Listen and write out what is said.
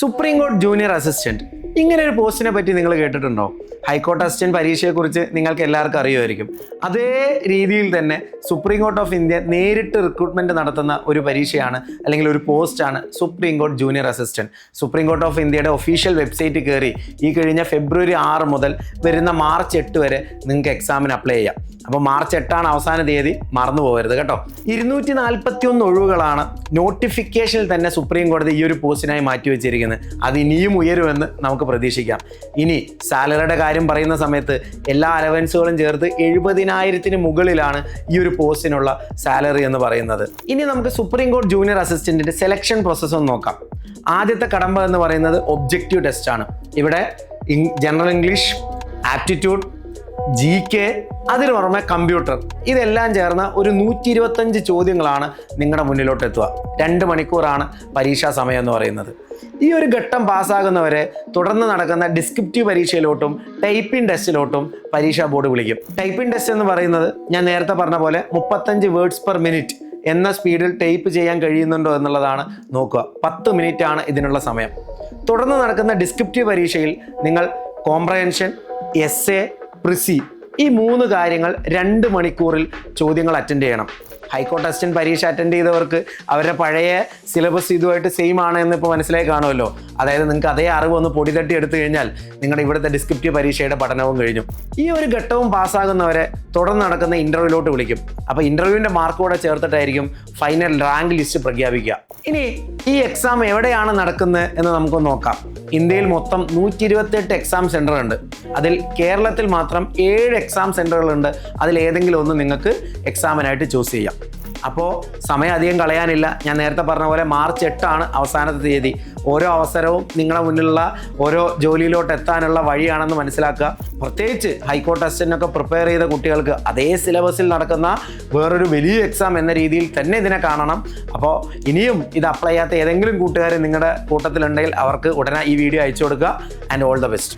Supreme court junior assistant ഇങ്ങനെ ഒരു പോസ്റ്റിനെ പറ്റി നിങ്ങൾ കേട്ടിട്ടുണ്ടോ? ഹൈക്കോർട്ട് അസിസ്റ്റന്റ് പരീക്ഷയെക്കുറിച്ച് നിങ്ങൾക്ക് എല്ലാവർക്കും അറിയുമായിരിക്കും. അതേ രീതിയിൽ തന്നെ സുപ്രീം കോർട്ട് ഓഫ് ഇന്ത്യ നേരിട്ട് റിക്രൂട്ട്മെന്റ് നടത്തുന്ന ഒരു പരീക്ഷയാണ് അല്ലെങ്കിൽ ഒരു പോസ്റ്റാണ് supreme court junior assistant. Supreme court of ഇന്ത്യയുടെ ഒഫീഷ്യൽ വെബ്സൈറ്റിൽ കയറി ഈ കഴിഞ്ഞ ഫെബ്രുവരി 6 മുതൽ വരുന്ന മാർച്ച് 8 വരെ നിങ്ങൾക്ക് എക്സാമിന് അപ്ലൈ ചെയ്യാം. അപ്പോൾ മാർച്ച് 8 അവസാന തീയതി, മറന്നു പോകരുത് കേട്ടോ. 241 ഒഴിവുകളാണ് നോട്ടിഫിക്കേഷനിൽ തന്നെ സുപ്രീം കോടതി ഈ ഒരു പോസ്റ്റിനായി മാറ്റിവെച്ചിരിക്കുന്നത്. അത് ഇനിയും ഉയരുമെന്ന് നമുക്ക് പ്രതീക്ഷിക്കാം. ഇനി സാലറിയുടെ കാര്യം പറയുന്ന സമയത്ത് എല്ലാ അലവൻസുകളും ചേർത്ത് 70,000-ന് മുകളിലാണ് ഈ ഒരു പോസ്റ്റിനുള്ള സാലറി എന്ന് പറയുന്നത്. ഇനി നമുക്ക് സുപ്രീം കോർട്ട് ജൂനിയർ അസിസ്റ്റന്റിന്റെ സെലക്ഷൻ പ്രോസസ്സ് ഒന്ന് നോക്കാം. ആദ്യത്തെ കടമ്പ എന്ന് പറയുന്നത് ഒബ്ജക്റ്റീവ് ടെസ്റ്റ് ആണ്. ഇവിടെ ജനറൽ ഇംഗ്ലീഷ്, ആപ്റ്റിറ്റ്യൂഡ്, GK, അതിന് പുറമെ കമ്പ്യൂട്ടർ, ഇതെല്ലാം ചേർന്ന ഒരു 125 ചോദ്യങ്ങളാണ് നിങ്ങളുടെ മുന്നിലോട്ട് എത്തുക. 2 മണിക്കൂറാണ് പരീക്ഷാ സമയം എന്ന് പറയുന്നത്. ഈ ഒരു ഘട്ടം പാസ്സാകുന്നവരെ തുടർന്ന് നടക്കുന്ന ഡിസ്ക്രിപ്റ്റീവ് പരീക്ഷയിലോട്ടും ടൈപ്പിംഗ് ടെസ്റ്റിലോട്ടും പരീക്ഷാ ബോർഡ് വിളിക്കും. ടൈപ്പിംഗ് ടെസ്റ്റ് എന്ന് പറയുന്നത് ഞാൻ നേരത്തെ പറഞ്ഞ പോലെ 35 വേർഡ്സ് പെർ മിനിറ്റ് എന്ന സ്പീഡിൽ ടൈപ്പ് ചെയ്യാൻ കഴിയുന്നുണ്ടോ എന്നുള്ളതാണ് നോക്കുക. 10 മിനിറ്റ് ആണ് ഇതിനുള്ള സമയം. തുടർന്ന് നടക്കുന്ന ഡിസ്ക്രിപ്റ്റീവ് പരീക്ഷയിൽ നിങ്ങൾ കോംപ്രഹെൻഷൻ, എസ്സേ, പ്രിസി, ഈ 3 കാര്യങ്ങൾ 2 മണിക്കൂറിൽ ചോദ്യങ്ങൾ അറ്റൻഡ് ചെയ്യണം. ഹൈക്കോർട്ട് അസിസ്റ്റന്റ് പരീക്ഷ അറ്റൻഡ് ചെയ്തവർക്ക് അവരുടെ പഴയ സിലബസ് ഇതുമായിട്ട് സെയിം ആണ് എന്ന് ഇപ്പോൾ മനസ്സിലായി കാണുമല്ലോ. അതായത് നിങ്ങൾക്ക് അതേ അറിവ് ഒന്ന് പൊടി തട്ടി എടുത്തു കഴിഞ്ഞാൽ നിങ്ങളുടെ ഇവിടുത്തെ ഡിസ്ക്രിപ്റ്റീവ് പരീക്ഷയുടെ പഠനവും കഴിഞ്ഞു. ഈ ഒരു ഘട്ടവും പാസ്സാകുന്നവരെ തുടർന്ന് നടക്കുന്ന ഇന്റർവ്യൂലോട്ട് വിളിക്കും. അപ്പോൾ ഇന്റർവ്യൂവിൻ്റെ മാർക്കോടെ ചേർത്തിട്ടായിരിക്കും ഫൈനൽ റാങ്ക് ലിസ്റ്റ് പ്രഖ്യാപിക്കുക. ഇനി ഈ എക്സാം എവിടെയാണ് നടക്കുന്നത് എന്ന് നമുക്ക് നോക്കാം. ഇന്ത്യയിൽ മൊത്തം 128 എക്സാം സെന്റർ ഉണ്ട്. അതിൽ കേരളത്തിൽ മാത്രം 7 എക്സാം സെന്ററുകളുണ്ട്. അതിൽ ഏതെങ്കിലും ഒന്ന് നിങ്ങൾക്ക് എക്സാമിനായിട്ട് ചൂസ് ചെയ്യാം. അപ്പോൾ സമയം അധികം കളയാനില്ല. ഞാൻ നേരത്തെ പറഞ്ഞ പോലെ മാർച്ച് 8 അവസാനത്തെ തീയതി. ഓരോ അവസരവും നിങ്ങളുടെ മുന്നിലുള്ള ഓരോ ജോലിയിലോട്ട് എത്താനുള്ള വഴിയാണെന്ന് മനസ്സിലാക്കുക. പ്രത്യേകിച്ച് ഹൈക്കോർട്ട് അസിസ്റ്റന്റിനൊക്കെ പ്രിപ്പയർ ചെയ്ത കുട്ടികൾക്ക് അതേ സിലബസിൽ നടക്കുന്ന വേറൊരു വലിയ എക്സാം എന്ന രീതിയിൽ തന്നെ ഇതിനെ കാണണം. അപ്പോൾ ഇനിയും ഇത് അപ്ലൈ ചെയ്യാത്ത ഏതെങ്കിലും കൂട്ടുകാർ നിങ്ങളുടെ കൂട്ടത്തിലുണ്ടെങ്കിൽ അവർക്ക് ഉടനെ ഈ വീഡിയോ അയച്ചു കൊടുക്കുക. And all the best.